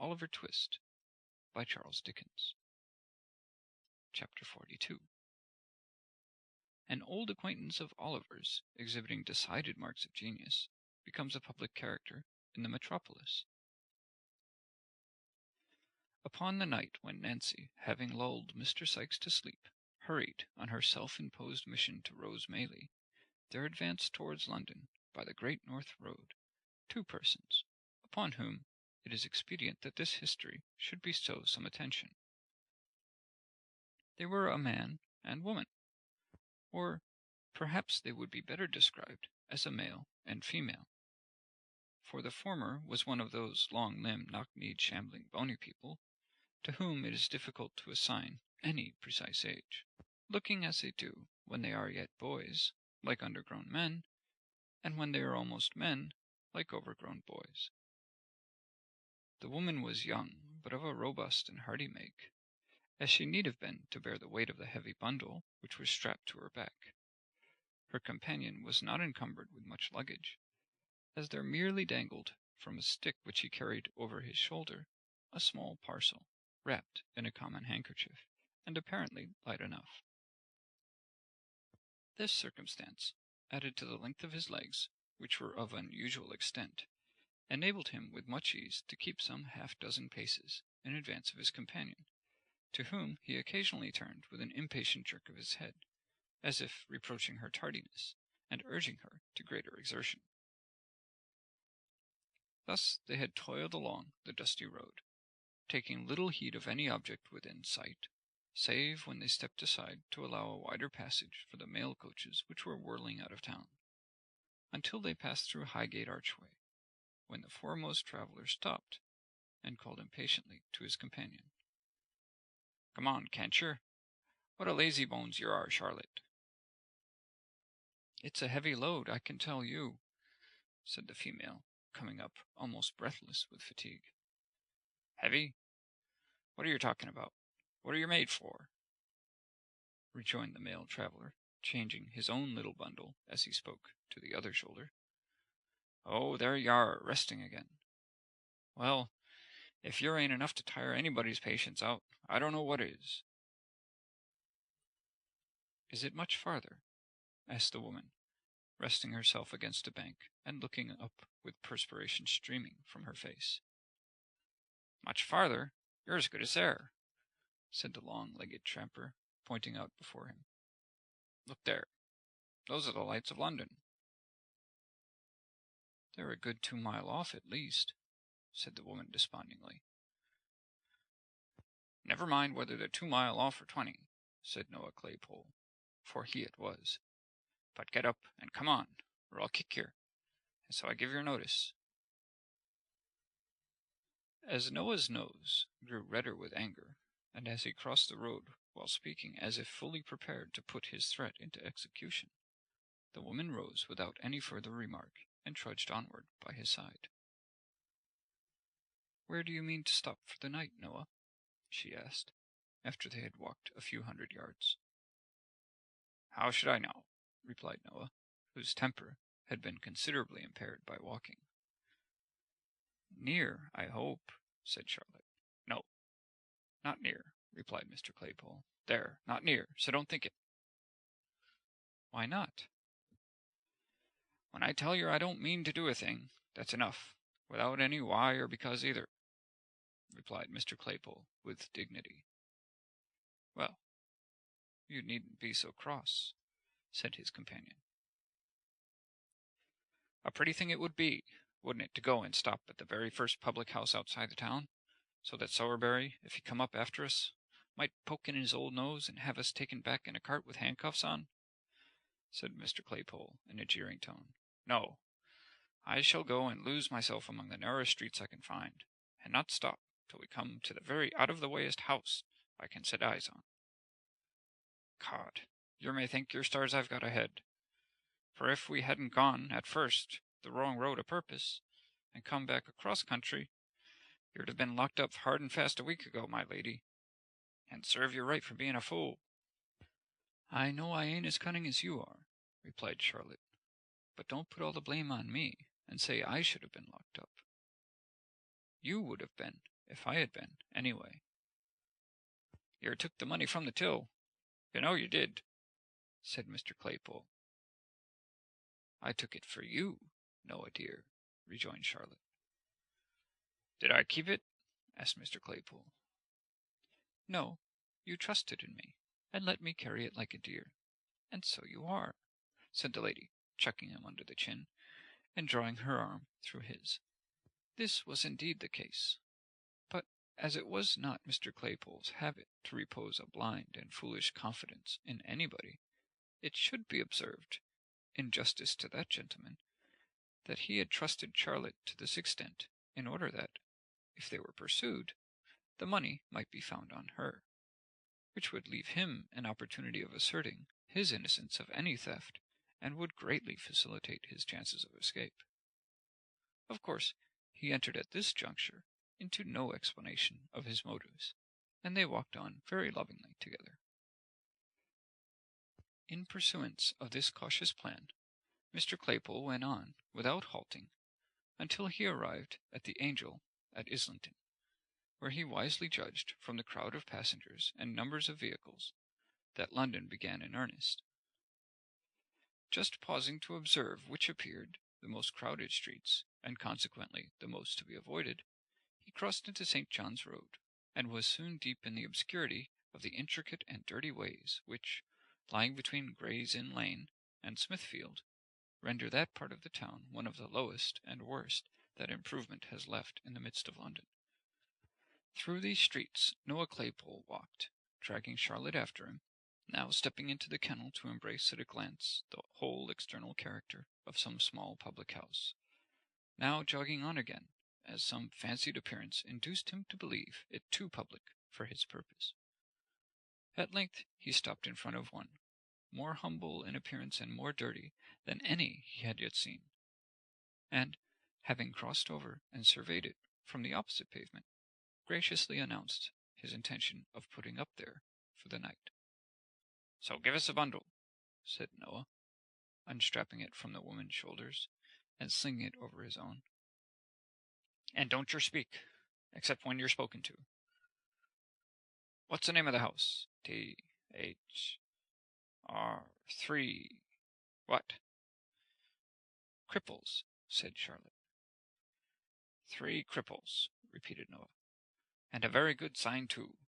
Oliver Twist by Charles Dickens. Chapter 42. An old acquaintance of Oliver's, exhibiting decided marks of genius, becomes a public character in the metropolis. Upon the night when Nancy, having lulled Mr. Sikes to sleep, hurried on her self-imposed mission to Rose Maylie, there advanced towards London, by the Great North Road, two persons, upon whom it is expedient that this history should bestow some attention. They were a man and woman, or perhaps they would be better described as a male and female, for the former was one of those long-limbed, knock-kneed, shambling, bony people to whom it is difficult to assign any precise age, looking as they do when they are yet boys, like undergrown men, and when they are almost men, like overgrown boys. The woman was young, but of a robust and hearty make, as she need have been to bear the weight of the heavy bundle which was strapped to her back. Her companion was not encumbered with much luggage, as there merely dangled from a stick which he carried over his shoulder a small parcel, wrapped in a common handkerchief, and apparently light enough. This circumstance, added to the length of his legs, which were of unusual extent, enabled him with much ease to keep some half-dozen paces in advance of his companion, to whom he occasionally turned with an impatient jerk of his head, as if reproaching her tardiness, and urging her to greater exertion. Thus they had toiled along the dusty road, taking little heed of any object within sight, save when they stepped aside to allow a wider passage for the mail coaches which were whirling out of town, until they passed through Highgate Archway, when the foremost traveller stopped, and called impatiently to his companion. "Come on, can't yer? What a lazy bones you are, Charlotte." "It's a heavy load, I can tell you," said the female, coming up almost breathless with fatigue. "Heavy? What are you talking about? What are you made for?" rejoined the male traveller, changing his own little bundle, as he spoke, to the other shoulder. "Oh, there you are, resting again. Well, if you ain't enough to tire anybody's patience out, I don't know what is." "Is it much farther?" asked the woman, resting herself against a bank, and looking up with perspiration streaming from her face. "Much farther? You're as good as there," said the long-legged tramper, pointing out before him. "Look there. Those are the lights of London." "They're a good 2 mile off at least," said the woman despondingly. "Never mind whether they're 2 mile off or 20, said Noah Claypole, for he it was. "But get up and come on, or I'll kick yer, and so I give yer notice." As Noah's nose grew redder with anger, and as he crossed the road while speaking as if fully prepared to put his threat into execution, the woman rose without any further remark, and trudged onward by his side. "Where do you mean to stop for the night, Noah?" she asked, after they had walked a few hundred yards. "How should I know?" replied Noah, whose temper had been considerably impaired by walking. "Near, I hope," said Charlotte. "No, not near," replied Mr. Claypole. "There, not near, so don't think it." "Why not?" "When I tell yer I don't mean to do a thing, that's enough, without any why or because either," replied Mr. Claypole with dignity. "Well, you needn't be so cross," said his companion. "A pretty thing it would be, wouldn't it, to go and stop at the very first public house outside the town, so that Sowerberry, if he come up after us, might poke in his old nose and have us taken back in a cart with handcuffs on?" said Mr. Claypole in a jeering tone. "No, I shall go and lose myself among the narrowest streets I can find, and not stop till we come to the very out-of-the-wayest house I can set eyes on. Cod, you may thank your stars I've got ahead, for if we hadn't gone, at first, the wrong road a purpose, and come back across country, you'd have been locked up hard and fast a week ago, my lady, and serve you right for being a fool." "I know I ain't as cunning as you are," replied Charlotte, "but don't put all the blame on me, and say I should have been locked up." "You would have been, if I had been, anyway. "You took the money from the till. You know you did," said Mr. Claypole. "I took it for you, Noah dear," rejoined Charlotte. "Did I keep it?" asked Mr. Claypole. "No, you trusted in me, and let me carry it like a dear. And so you are," said the lady, chucking him under the chin, and drawing her arm through his. This was indeed the case. But as it was not Mr. Claypole's habit to repose a blind and foolish confidence in anybody, it should be observed, in justice to that gentleman, that he had trusted Charlotte to this extent in order that, if they were pursued, the money might be found on her, which would leave him an opportunity of asserting his innocence of any theft, and would greatly facilitate his chances of escape. Of course, he entered at this juncture into no explanation of his motives, and they walked on very lovingly together. In pursuance of this cautious plan, Mr. Claypole went on, without halting, until he arrived at the Angel at Islington, where he wisely judged, from the crowd of passengers and numbers of vehicles, that London began in earnest. Just pausing to observe which appeared the most crowded streets, and consequently the most to be avoided, he crossed into St. John's Road, and was soon deep in the obscurity of the intricate and dirty ways which, lying between Gray's Inn Lane and Smithfield, render that part of the town one of the lowest and worst that improvement has left in the midst of London. Through these streets Noah Claypole walked, dragging Charlotte after him, now stepping into the kennel to embrace at a glance the whole external character of some small public house, now jogging on again, as some fancied appearance induced him to believe it too public for his purpose. At length he stopped in front of one, more humble in appearance and more dirty than any he had yet seen, and, having crossed over and surveyed it from the opposite pavement, graciously announced his intention of putting up there for the night. "So give us a bundle," said Noah, unstrapping it from the woman's shoulders and slinging it over his own. "And don't you speak, except when you're spoken to. What's the name of the house? T-H-R-3... What?" "Cripples," said Charlotte. "3 Cripples," repeated Noah. "And a very good sign, too.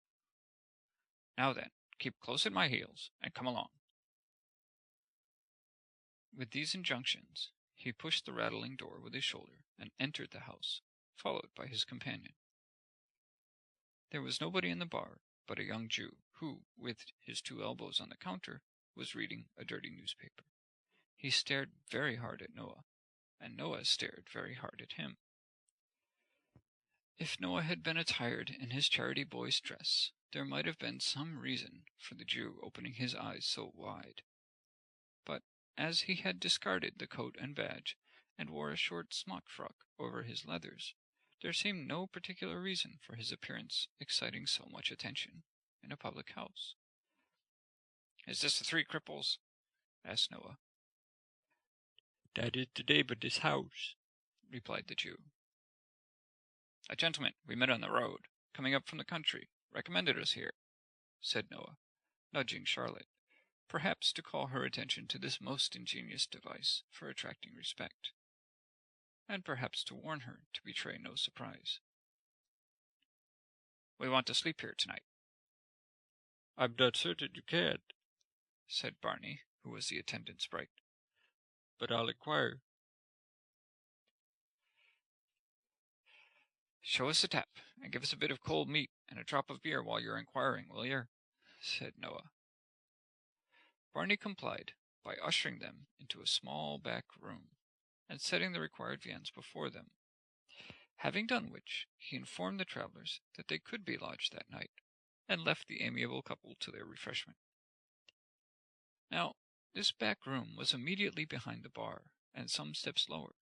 Now then, keep close at my heels, and come along." With these injunctions, he pushed the rattling door with his shoulder, and entered the house, followed by his companion. There was nobody in the bar but a young Jew, who, with his 2 elbows on the counter, was reading a dirty newspaper. He stared very hard at Noah, and Noah stared very hard at him. If Noah had been attired in his charity boy's dress, there might have been some reason for the Jew opening his eyes so wide. But as he had discarded the coat and badge, and wore a short smock frock over his leathers, there seemed no particular reason for his appearance exciting so much attention in a public house. "Is this the 3 Cripples?" asked Noah. "That is the name of this house," replied the Jew. "A gentleman we met on the road, coming up from the country, recommended us here," said Noah, nudging Charlotte, perhaps to call her attention to this most ingenious device for attracting respect, and perhaps to warn her to betray no surprise. "We want to sleep here tonight." "I'm not certain you can," said Barney, who was the attendant sprite, "but I'll inquire." "Show us a tap, and give us a bit of cold meat and a drop of beer while you're inquiring, will yer?" said Noah. Barney complied by ushering them into a small back room, and setting the required viands before them, having done which, he informed the travellers that they could be lodged that night, and left the amiable couple to their refreshment. Now, this back room was immediately behind the bar, and some steps lower,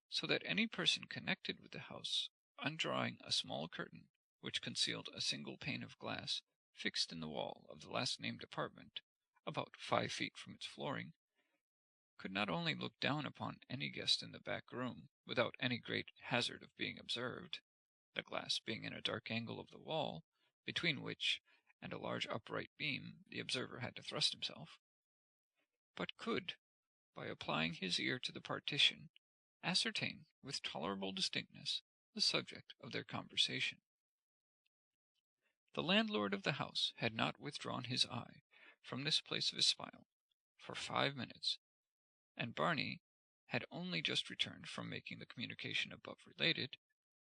so that any person connected with the house, undrawing a small curtain which concealed a single pane of glass fixed in the wall of the last named apartment, about 5 feet from its flooring, could not only look down upon any guest in the back room without any great hazard of being observed, the glass being in a dark angle of the wall, between which and a large upright beam the observer had to thrust himself, but could, by applying his ear to the partition, ascertain with tolerable distinctness the subject of their conversation. The landlord of the house had not withdrawn his eye from this place of espial for 5 minutes, and Barney had only just returned from making the communication above related,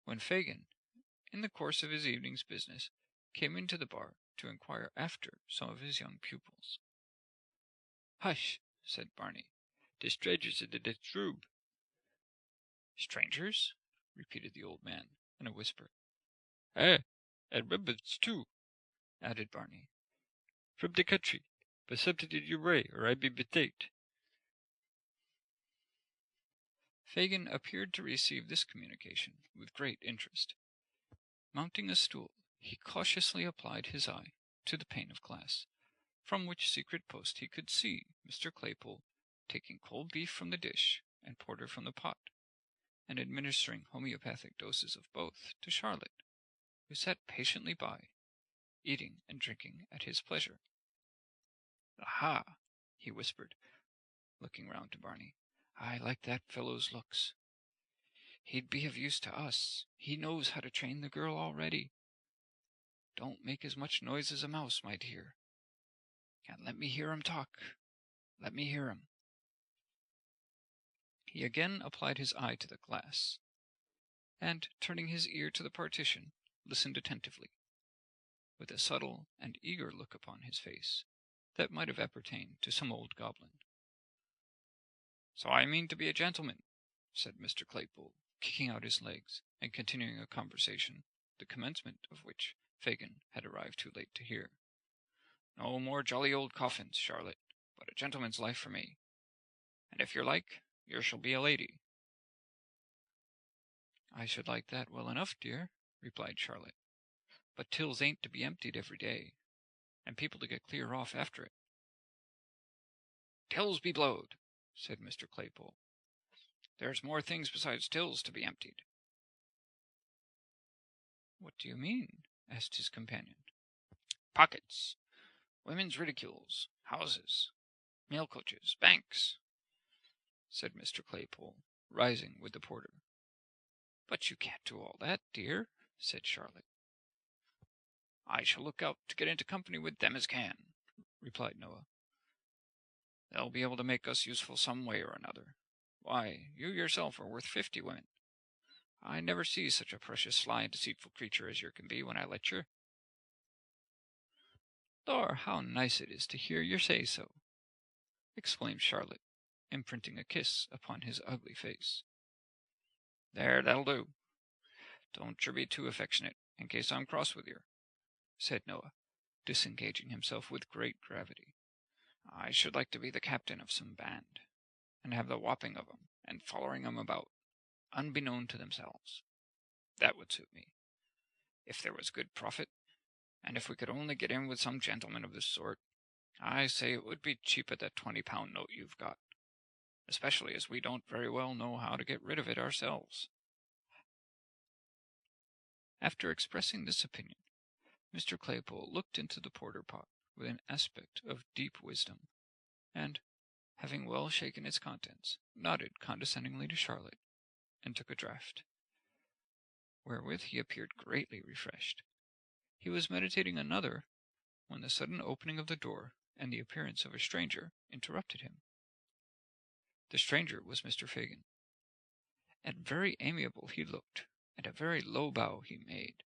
when Fagin, in the course of his evening's business, came into the bar to inquire after some of his young pupils. "Hush," said Barney, "the strangers in the room." "Strangers?" repeated the old man in a whisper. "Aye, and ribbons too," added Barney. "From the country, but something in your way, or I be betaked." Fagin appeared to receive this communication with great interest. Mounting a stool, he cautiously applied his eye to the pane of glass, from which secret post he could see Mr. Claypole taking cold beef from the dish and porter from the pot, and administering homeopathic doses of both to Charlotte, who sat patiently by, eating and drinking at his pleasure. "Aha!" he whispered, looking round to Barney. "I like that fellow's looks. He'd be of use to us. He knows how to train the girl already. Don't make as much noise as a mouse, my dear. And let me hear him talk. Let me hear him." He again applied his eye to the glass, and, turning his ear to the partition, listened attentively, with a subtle and eager look upon his face that might have appertained to some old goblin. "So I mean to be a gentleman," said Mr. Claypole, kicking out his legs and continuing a conversation, the commencement of which Fagin had arrived too late to hear. "No more jolly old coffins, Charlotte, but a gentleman's life for me. And if you're like, you shall be a lady." "I should like that well enough, dear," replied Charlotte. "But tills ain't to be emptied every day, and people to get clear off after it." "Tills be blowed," said Mr. Claypole. "There's more things besides tills to be emptied." "What do you mean?" asked his companion. "Pockets, women's ridicules, houses, mail coaches, banks," said Mr. Claypole, rising with the porter. "But you can't do all that, dear," said Charlotte. "I shall look out to get into company with them as can," replied Noah. "They'll be able to make us useful some way or another. Why, you yourself are worth 50 women. I never see such a precious sly and deceitful creature as yer can be when I let yer." "Lor, how nice it is to hear yer say so!" exclaimed Charlotte, imprinting a kiss upon his ugly face. "There, that'll do. Don't yer be too affectionate, in case I'm cross with yer," said Noah, disengaging himself with great gravity. "I should like to be the captain of some band, and have the whopping of 'em, and following 'em about, unbeknown to themselves. That would suit me, if there was good profit, and if we could only get in with some gentleman of this sort. I say it would be cheap at that £20 note you've got, especially as we don't very well know how to get rid of it ourselves." After expressing this opinion, Mr. Claypole looked into the porter pot with an aspect of deep wisdom, and, having well shaken its contents, nodded condescendingly to Charlotte, and took a draught, wherewith he appeared greatly refreshed. He was meditating another, when the sudden opening of the door and the appearance of a stranger interrupted him. The stranger was Mr. Fagin, and very amiable he looked, and a very low bow he made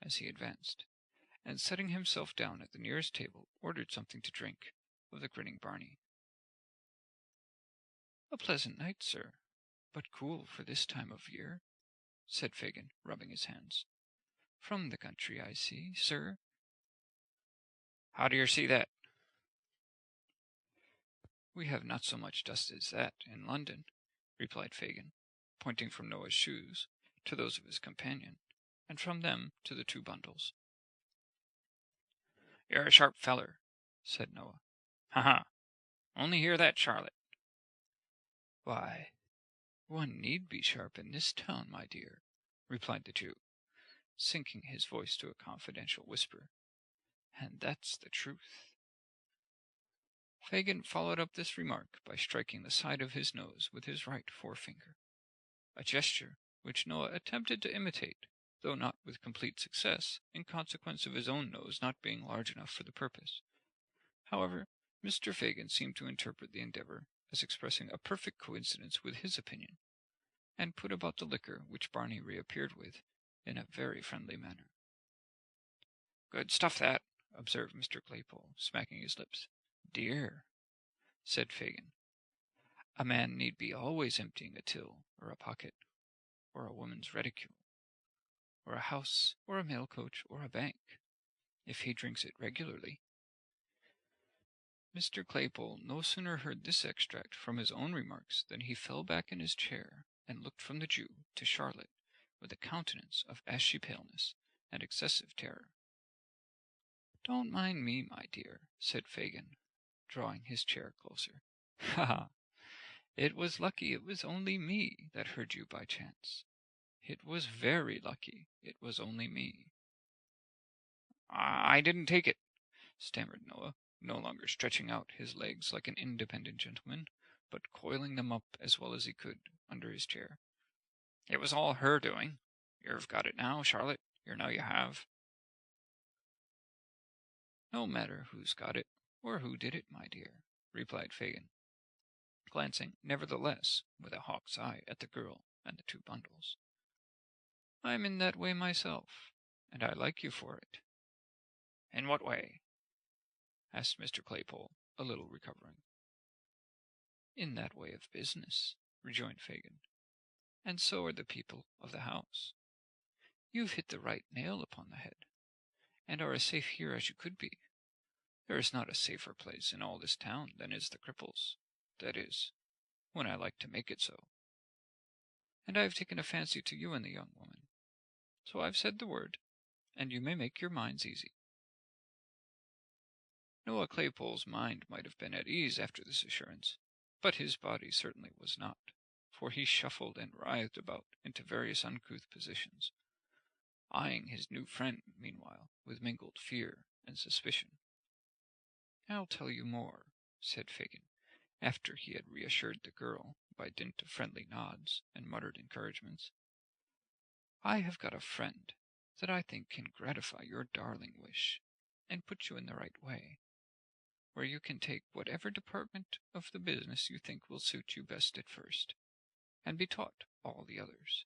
as he advanced, and setting himself down at the nearest table, ordered something to drink of the grinning Barney. "A pleasant night, sir, but cool for this time of year," said Fagin, rubbing his hands. "From the country, I see, sir." "How do yer see that?" "We have not so much dust as that in London," replied Fagin, pointing from Noah's shoes to those of his companion, and from them to the 2 bundles. "You're a sharp feller," said Noah. "Ha ha! Only hear that, Charlotte." "Why, one need be sharp in this town, my dear," replied the Jew, sinking his voice to a confidential whisper. "And that's the truth." Fagin followed up this remark by striking the side of his nose with his right forefinger, a gesture which Noah attempted to imitate, though not with complete success, in consequence of his own nose not being large enough for the purpose. However, Mr. Fagin seemed to interpret the endeavor as expressing a perfect coincidence with his opinion, and put about the liquor which Barney reappeared with in a very friendly manner. "Good stuff, that," observed Mr. Claypole, smacking his lips. "Dear," said Fagin. "A man need be always emptying a till, or a pocket, or a woman's reticule, or a house, or a mail coach, or a bank, if he drinks it regularly." Mr. Claypole no sooner heard this extract from his own remarks than he fell back in his chair and looked from the Jew to Charlotte with a countenance of ashy paleness and excessive terror. "Don't mind me, my dear," said Fagin, drawing his chair closer. "Ha ha! It was lucky it was only me that heard you by chance. It was very lucky it was only me." "I didn't take it," stammered Noah, no longer stretching out his legs like an independent gentleman, but coiling them up as well as he could under his chair. "It was all her doing. You've got it now, Charlotte. You know you have." "No matter who's got it, or who did it, my dear," replied Fagin, glancing, nevertheless, with a hawk's eye at the girl and the two bundles. "I'm in that way myself, and I like you for it." "In what way?" asked Mr. Claypole, a little recovering. "In that way of business," rejoined Fagin, "and so are the people of the house. You've hit the right nail upon the head, and are as safe here as you could be. There is not a safer place in all this town than is the Cripples, that is, when I like to make it so. And I have taken a fancy to you and the young woman, so I've said the word, and you may make your minds easy." Noah Claypole's mind might have been at ease after this assurance, but his body certainly was not, for he shuffled and writhed about into various uncouth positions, eyeing his new friend, meanwhile, with mingled fear and suspicion. "I'll tell you more," said Fagin, after he had reassured the girl by dint of friendly nods and muttered encouragements. "I have got a friend that I think can gratify your darling wish, and put you in the right way, where you can take whatever department of the business you think will suit you best at first, and be taught all the others."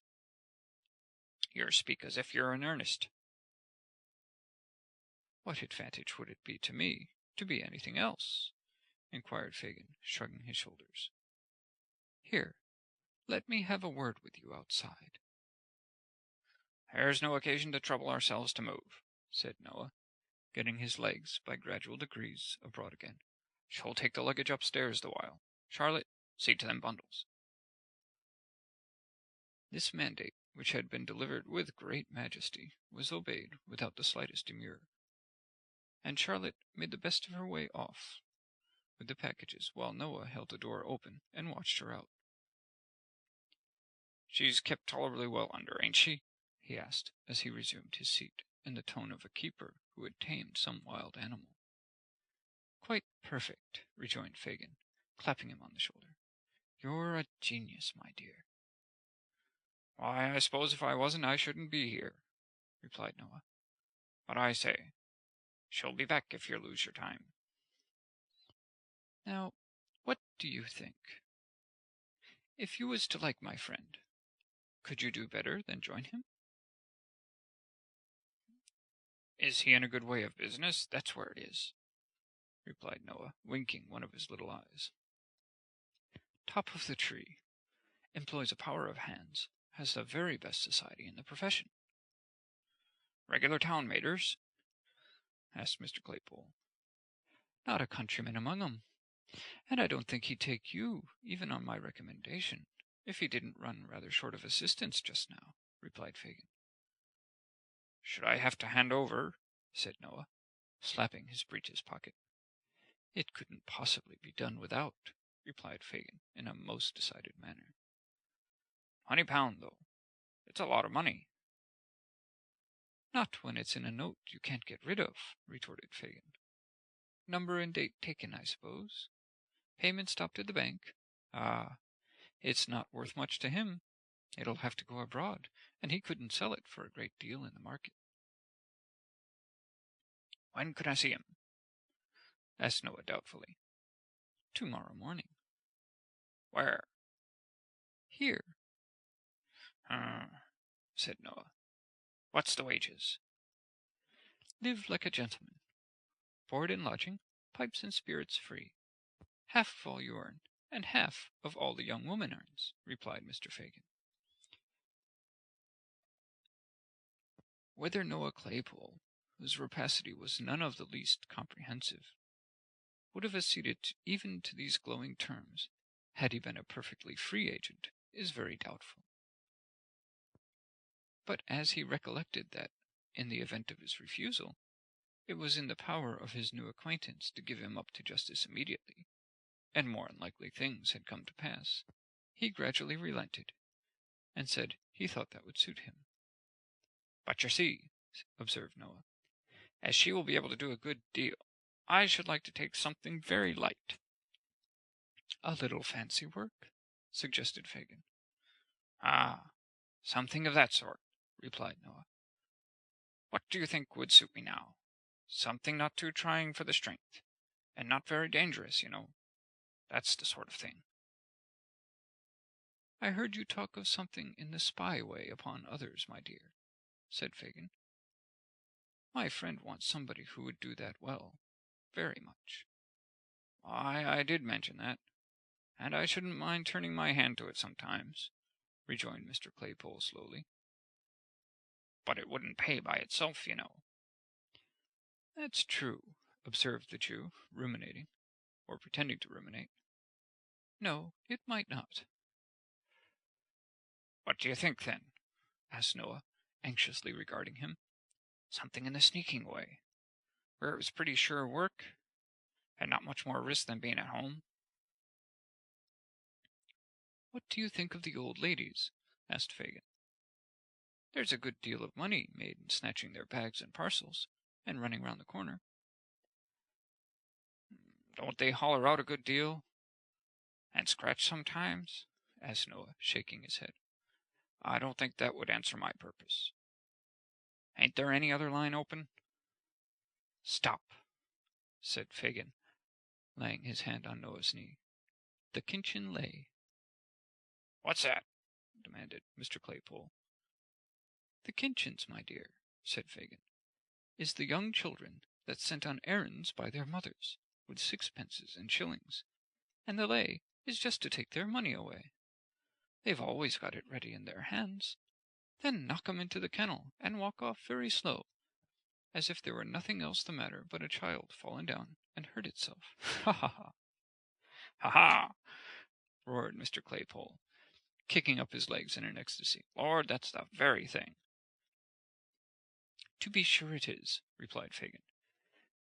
"You speak as if you're in earnest." "What advantage would it be to me to be anything else?" inquired Fagin, shrugging his shoulders. "Here, let me have a word with you outside." "There's no occasion to trouble ourselves to move," said Noah, getting his legs by gradual degrees abroad again. "She'll take the luggage upstairs the while. Charlotte, see to them bundles." This mandate, which had been delivered with great majesty, was obeyed without the slightest demur, and Charlotte made the best of her way off with the packages, while Noah held the door open and watched her out. "She's kept tolerably well under, ain't she?" he asked, as he resumed his seat, in the tone of a keeper who had tamed some wild animal. "Quite perfect," rejoined Fagin, clapping him on the shoulder. "You're a genius, my dear." "Why, I suppose if I wasn't I shouldn't be here," replied Noah. "But I say, she'll be back if you lose your time." "Now, what do you think? If you was to like my friend, could you do better than join him?" "Is he in a good way of business? That's where it is," replied Noah, winking one of his little eyes. "Top of the tree. Employs a power of hands. Has the very best society in the profession." "Regular town maters?" asked Mr. Claypole. "Not a countryman among 'em. And I don't think he'd take you, even on my recommendation, if he didn't run rather short of assistants just now," replied Fagin. "Should I have to hand over?" said Noah, slapping his breeches pocket. "It couldn't possibly be done without," replied Fagin, in a most decided manner. £20, though. It's a lot of money." Not when it's in a note you can't get rid of, retorted Fagin. Number and date taken, I suppose. Payment stopped at the bank. Ah, it's not worth much to him. It'll have to go abroad, and he couldn't sell it for a great deal in the market. When could I see him? Asked Noah doubtfully. Tomorrow morning. Where? Here. Said Noah. What's the wages? Live like a gentleman. Board and lodging, pipes and spirits free. Half of all you earn, and half of all the young woman earns, replied Mr. Fagin. Whether Noah Claypole, whose rapacity was none of the least comprehensive, would have acceded even to these glowing terms, had he been a perfectly free agent, is very doubtful. But as he recollected that, in the event of his refusal, it was in the power of his new acquaintance to give him up to justice immediately, and more unlikely things had come to pass, he gradually relented, and said he thought that would suit him. But you see, observed Noah, as she will be able to do a good deal, I should like to take something very light. A little fancy work, suggested Fagin. Ah, something of that sort, replied Noah. What do you think would suit me now? Something not too trying for the strength, and not very dangerous, you know. That's the sort of thing. I heard you talk of something in the spy way upon others, my dear, said Fagin. My friend wants somebody who would do that well, very much. I did mention that, and I shouldn't mind turning my hand to it sometimes, rejoined Mr. Claypole slowly. But it wouldn't pay by itself, you know. That's true, observed the Jew, ruminating, or pretending to ruminate. No, it might not. What do you think, then? Asked Noah, anxiously regarding him. Something in the sneaking way, where it was pretty sure work, and not much more risk than being at home. What do you think of the old ladies? Asked Fagin. There's a good deal of money made in snatching their bags and parcels, and running round the corner. Don't they holler out a good deal? And scratch sometimes? Asked Noah, shaking his head. I don't think that would answer my purpose. Ain't there any other line open? Stop, said Fagin, laying his hand on Noah's knee. The kinchin lay. What's that? Demanded Mr. Claypole. The kinchins, my dear, said Fagin, is the young children that's sent on errands by their mothers, with sixpences and shillings, and the lay is just to take their money away. They've always got it ready in their hands, then knock 'em into the kennel and walk off very slow, as if there were nothing else the matter but a child fallen down and hurt itself. Ha ha ha! Ha ha! Roared Mr. Claypole, kicking up his legs in an ecstasy. Lord, that's the very thing. To be sure it is, replied Fagin.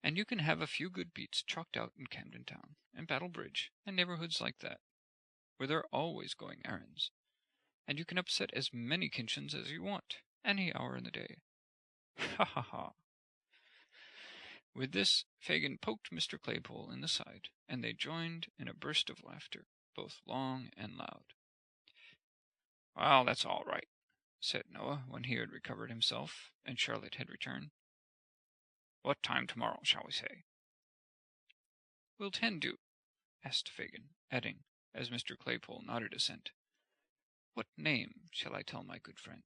And you can have a few good beats chalked out in Camden Town, and Battle Bridge, and neighborhoods like that, where they're always going errands, and you can upset as many kinchins as you want, any hour in the day. Ha ha ha! With this, Fagin poked Mr. Claypole in the side, and they joined in a burst of laughter, both long and loud. Well, that's all right, said Noah, when he had recovered himself, and Charlotte had returned. What time tomorrow, shall we say? Will 10 do? Asked Fagin, adding, as Mr. Claypole nodded assent, What name shall I tell my good friend?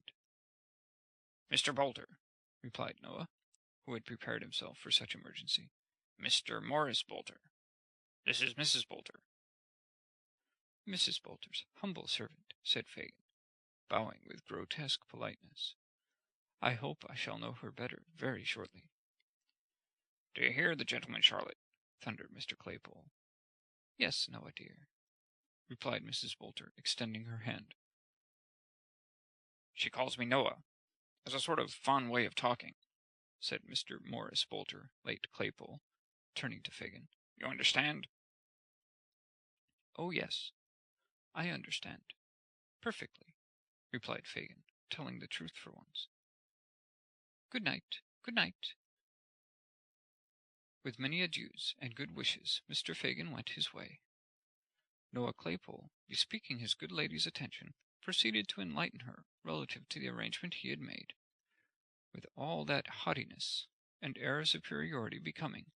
Mr. Bolter, replied Noah, who had prepared himself for such emergency. Mr. Morris Bolter. This is Mrs. Bolter. Mrs. Bolter's humble servant, said Fagin, bowing with grotesque politeness. I hope I shall know her better very shortly. Do you hear the gentleman, Charlotte? Thundered Mr. Claypole. Yes, Noah dear, replied Mrs. Bolter, extending her hand. She calls me Noah, as a sort of fond way of talking, said Mr. Morris Bolter, late Claypole, turning to Fagin. You understand? Oh, yes, I understand. Perfectly, replied Fagin, telling the truth for once. Good night, good night." With many adieus and good wishes, Mr. Fagin went his way. Noah Claypole, bespeaking his good lady's attention, proceeded to enlighten her relative to the arrangement he had made, with all that haughtiness and air of superiority becoming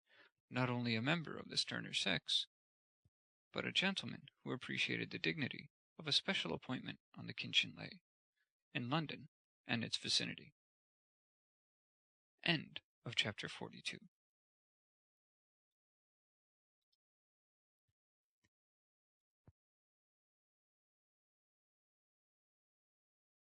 not only a member of the sterner sex, but a gentleman who appreciated the dignity of a special appointment on the Kinchinley, in London and its vicinity. End of chapter 42.